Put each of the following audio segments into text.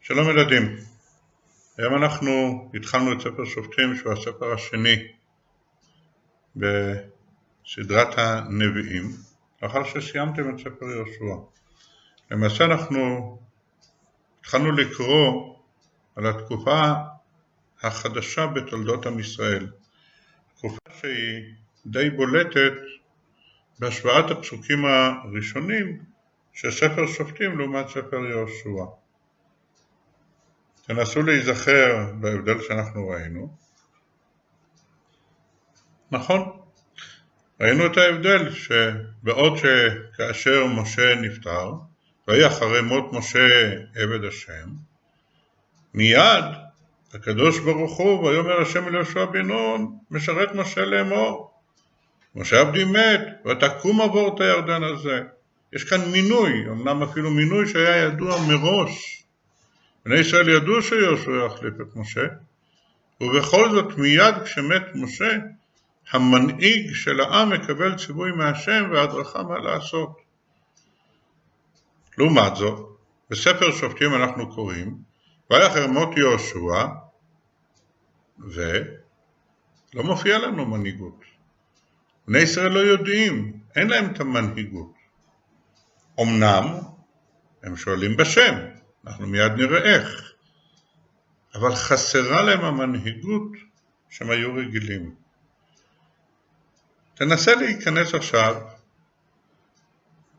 שלום ילדים, היום אנחנו התחלנו את ספר שופטים שהוא הספר השני בסדרת הנביאים לאחר שסיימתם את ספר יהושע. למעשה אנחנו התחלנו לקרוא על התקופה החדשה בתולדות עם ישראל, תקופה שהיא די בולטת בהשוואת הפסוקים הראשונים של ספר שופטים לעומת ספר יהושע. תנסו להיזכר בהבדל שאנחנו ראינו. נכון, ראינו את ההבדל שבעוד שכאשר משה נפטר, ויהי אחרי מות משה עבד השם, מיד הקדוש ברוך הוא ויאמר השם אל יהושע בן נון משרת משה לאמור, משה עבדי מת ותקום עבור את הירדן הזה. יש כאן מינוי, אמנם אפילו מינוי שהיה ידוע מראש, בני ישראל ידעו שיהושע יחליף את משה, ובכל זאת מיד כשמת משה, המנהיג של העם מקבל ציווי מהשם והדרכה מה לעשות. לעומת זאת, בספר שופטים אנחנו קוראים, ויהי אחרי מות יהושע, ולא מופיע לנו מנהיגות. בני ישראל לא יודעים, אין להם את המנהיגות. אמנם הם שואלים בשם, אנחנו מיד נראה איך, אבל חסרה להם המנהיגות שהם היו רגילים. תנסה להיכנס עכשיו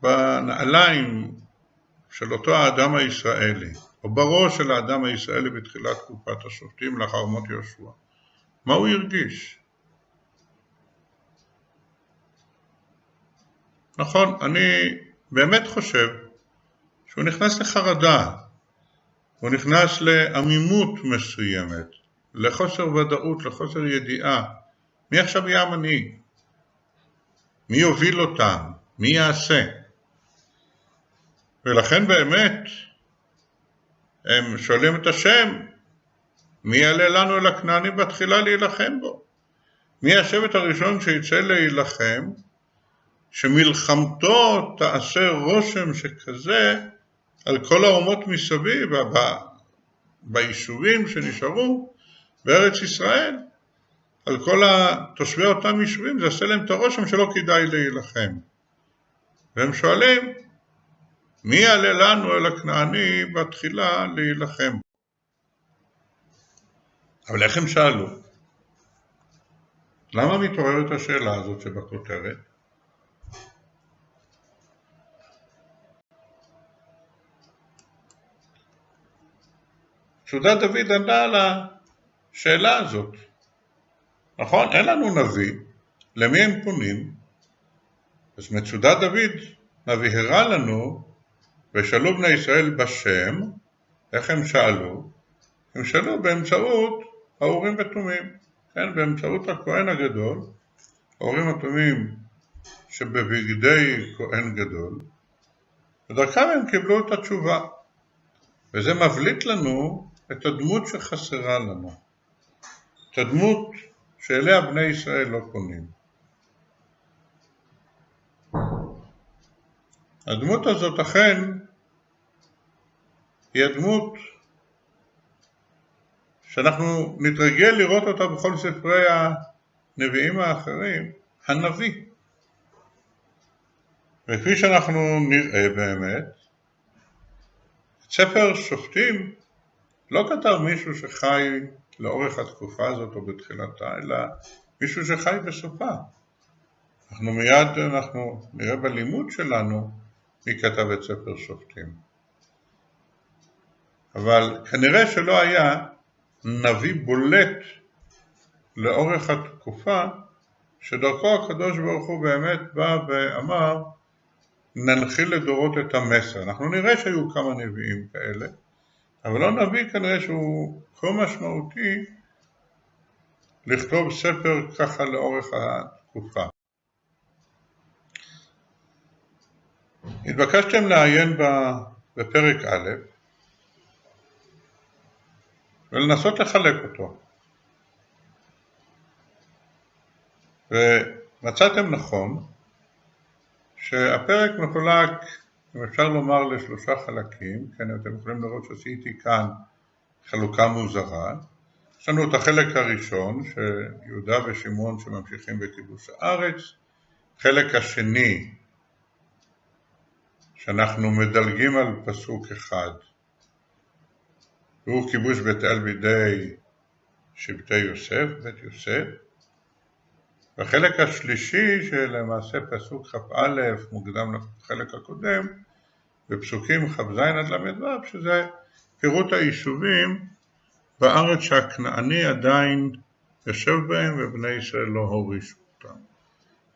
בנעליים של אותו האדם הישראלי, או בראש של האדם הישראלי בתחילת תקופת השופטים לאחר מות יהושע. מה הוא הרגיש? נכון, אני באמת חושב שהוא נכנס לחרדה, הוא נכנס לעמימות מסוימת, לחוסר ודאות, לחוסר ידיעה. מי עכשיו יהיה המנהיג? מי יוביל אותם? מי יעשה? ולכן באמת הם שואלים את השם, מי יעלה לנו אל הכנעני בתחילה להילחם בו? מי השבט הראשון שיצא להילחם, שמלחמתו תעשה רושם שכזה על כל האומות מסביב, ביישובים שנשארו בארץ ישראל, על כל תושבי אותם יישובים, זה עושה להם את הרושם שלא כדאי להילחם. והם שואלים, מי יעלה לנו אל הכנעני בתחילה להילחם? אבל איך הם שאלו? למה מתעוררת השאלה הזאת שבכותרת? מצודת דוד ענה על השאלה הזאת. נכון, אין לנו נביא, למי הם פונים? אז מצודת דוד מבהירה לנו, ושאלו בני ישראל בשם, איך הם שאלו? הם שאלו באמצעות האורים ותומים, כן, באמצעות הכהן הגדול, האורים ותומים שבבגדי כהן גדול, ודרכם הם קיבלו את התשובה, וזה מבליט לנו את הדמות שחסרה לנו, את הדמות שאליה בני ישראל לא פונים. הדמות הזאת אכן היא הדמות שאנחנו נתרגל לראות אותה בכל ספרי הנביאים האחרים, הנביא. וכפי שאנחנו נראה באמת, ספר שופטים לא כתב מישהו שחי לאורך התקופה הזאת או בתחילתה, אלא מישהו שחי בסופה. אנחנו מיד נראה בלימוד שלנו מי כתב את ספר שופטים. אבל כנראה שלא היה נביא בולט לאורך התקופה שדרכו הקדוש ברוך הוא באמת בא ואמר ננחיל לדורות את המסר. אנחנו נראה שהיו כמה נביאים כאלה, אבל לא נביא כנראה שהוא כה משמעותי לכתוב ספר ככה לאורך התקופה. התבקשתם לעיין בפרק א' ולנסות לחלק אותו. ומצאתם נכון שהפרק מחולק אם אפשר לומר לשלושה חלקים, כן, אתם יכולים לראות שעשיתי כאן חלוקה מוזרה. יש לנו את החלק הראשון, שיהודה ושמעון שממשיכים בכיבוש הארץ, חלק השני, שאנחנו מדלגים על פסוק אחד, והוא כיבוש בית אל בידי שבטי יוסף, בית יוסף, והחלק השלישי שלמעשה פסוק כ"א מוקדם לחלק הקודם, בפסוקים כ"ז עד ל"ו, שזה פירוט היישובים בארץ שהכנעני עדיין יושב בהם ובני ישראל לא הורישו אותם.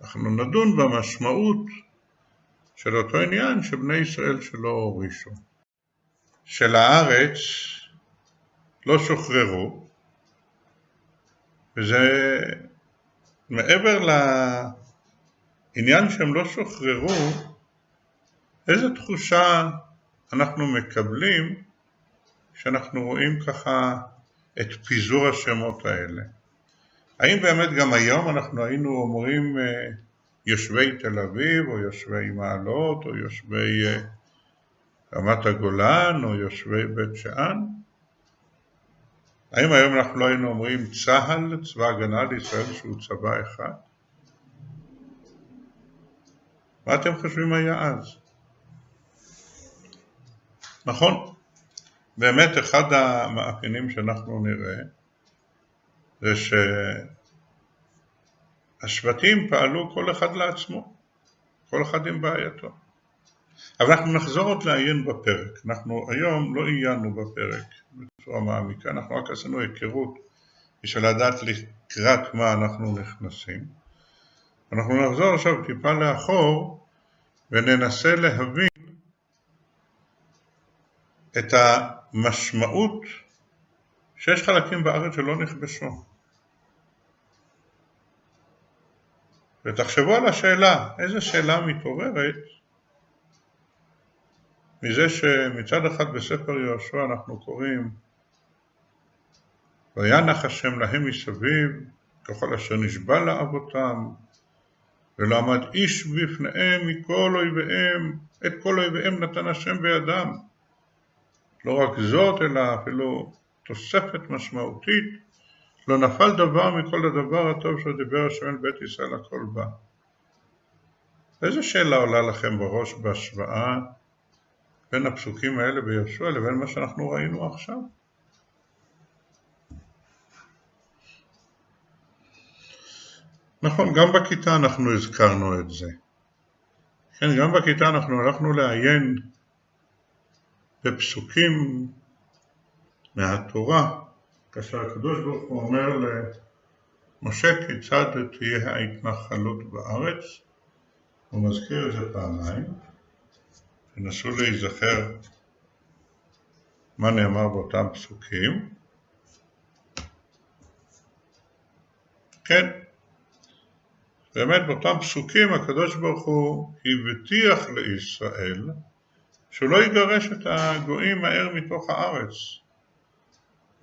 אנחנו נדון במשמעות של אותו עניין שבני ישראל שלא הורישו. של הארץ לא שוחררו, וזה מעבר לעניין שהם לא שוחררו, איזו תחושה אנחנו מקבלים כשאנחנו רואים ככה את פיזור השמות האלה. האם באמת גם היום אנחנו היינו אומרים יושבי תל אביב או יושבי מעלות או יושבי רמת הגולן או יושבי בית שאן? האם היום אנחנו לא היינו אומרים צה"ל, צבא הגנה לישראל, שהוא צבא אחד? מה אתם חושבים היה אז? נכון, באמת אחד המאפיינים שאנחנו נראה זה שהשבטים פעלו כל אחד לעצמו, כל אחד עם בעייתו. אבל אנחנו נחזור עוד לעיין בפרק. אנחנו היום לא עיינו בפרק בצורה מעמיקה, אנחנו רק עשינו היכרות בשביל לדעת לקראת מה אנחנו נכנסים. אנחנו נחזור עכשיו טיפה לאחור וננסה להבין את המשמעות שיש חלקים בארץ שלא נכבשו. ותחשבו על השאלה, איזה שאלה מתעוררת מזה שמצד אחד בספר יהושע אנחנו קוראים וינח השם להם מסביב ככל אשר נשבע לאבותם ולא עמד איש בפניהם מכל אויביהם, את כל אויביהם נתן השם בידם. לא רק זאת אלא אפילו תוספת משמעותית, לא נפל דבר מכל הדבר הטוב שדיבר השם אל בית ישראל הכל בא. איזו שאלה עולה לכם בראש בהשוואה בין הפסוקים האלה ביהושע לבין מה שאנחנו ראינו עכשיו? נכון, גם בכיתה אנחנו הזכרנו את זה. כן, גם בכיתה אנחנו הלכנו לעיין בפסוקים מהתורה, כאשר הקדוש ברוך הוא אומר למשה כיצד תהיה ההתנחלות בארץ, הוא מזכיר את זה פעמיים, תנסו להיזכר מה נאמר באותם פסוקים. כן, באמת באותם פסוקים הקדוש ברוך הוא הבטיח לישראל שהוא לא יגרש את הגויים מהר מתוך הארץ.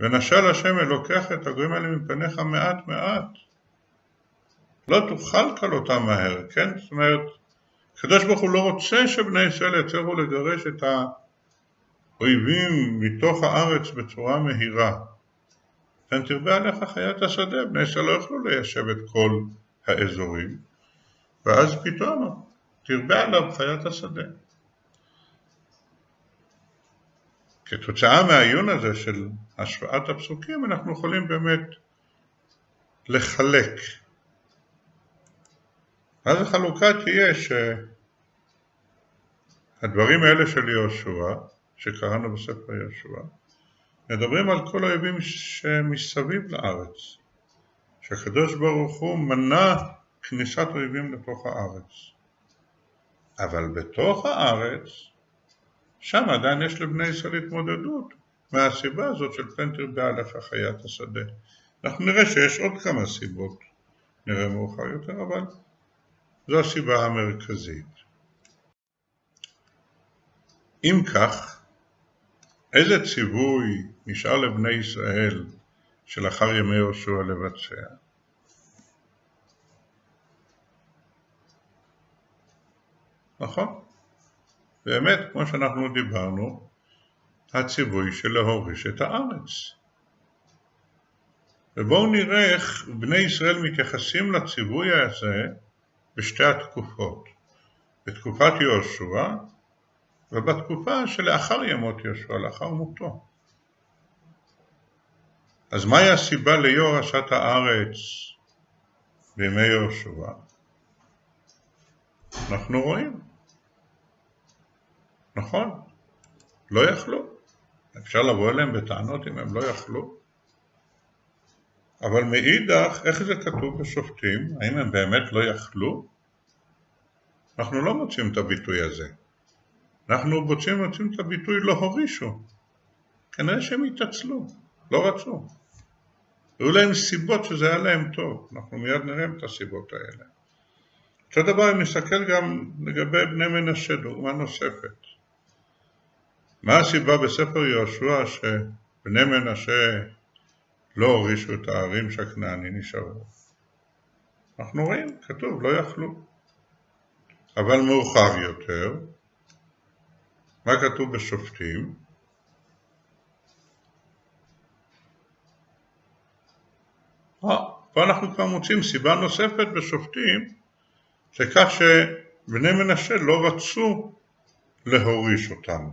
ונשל השם אלוקיך את הגויים האלה מפניך מעט מעט. לא תוכל כלותם מהר, כן? זאת אומרת, הקדוש ברוך הוא לא רוצה שבני ישראל יצליחו לגרש את האויבים מתוך הארץ בצורה מהירה. כן, תרבה עליך חיית השדה, בני ישראל לא יוכלו ליישב את כל האזורים, ואז פתאום תרבה עליו חיית השדה. כתוצאה מהעיון הזה של השוואת הפסוקים אנחנו יכולים באמת לחלק. אז החלוקה תהיה שהדברים האלה של יהושע, שקראנו בספר יהושע, מדברים על כל האויבים שמסביב לארץ, שהקדוש ברוך הוא מנע כניסת אויבים לתוך הארץ. אבל בתוך הארץ, שם עדיין יש לבני ישראל התמודדות, מהסיבה הזאת של פן תרבה עליך חיית השדה. אנחנו נראה שיש עוד כמה סיבות, נראה מאוחר יותר, אבל זו הסיבה המרכזית. אם כך, איזה ציווי נשאר לבני ישראל שלאחר ימי יהושע לבצע? נכון? באמת, כמו שאנחנו דיברנו, הציווי של להוריש את הארץ. ובואו נראה איך בני ישראל מתייחסים לציווי הזה בשתי התקופות. בתקופת יהושע ובתקופה שלאחר ימות יהושע, לאחר מותו. אז מהי הסיבה ליורשת הארץ בימי יהושע? אנחנו רואים. נכון, לא יכלו. אפשר לבוא אליהם בטענות אם הם לא יכלו. אבל מאידך, איך זה כתוב בשופטים? האם הם באמת לא יכלו? אנחנו לא מוצאים את הביטוי הזה. אנחנו מוצאים את הביטוי לא הורישו. כנראה שהם התעצלו, לא רצו. היו להם סיבות שזה היה להם טוב. אנחנו מיד נראה את הסיבות האלה. אותו דבר אם נסתכל גם לגבי בני מנשה, דוגמה נוספת. מה הסיבה בספר יהושע שבני מנשה לא הורישו את הערים שהכנעני נשארו? אנחנו רואים, כתוב, לא יכלו. אבל מאוחר יותר, מה כתוב בשופטים? פה אנחנו כבר מוצאים סיבה נוספת בשופטים, לכך שבני מנשה לא רצו להוריש אותם.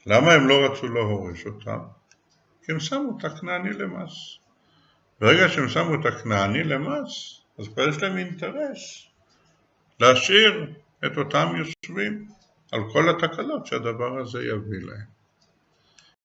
למה הם לא רצו להוריש אותם? כי הם שמו את הכנעני למס. ברגע שהם שמו את הכנעני למס, אז כבר יש להם אינטרס להשאיר את אותם יושבים על כל התקלות שהדבר הזה יביא להם.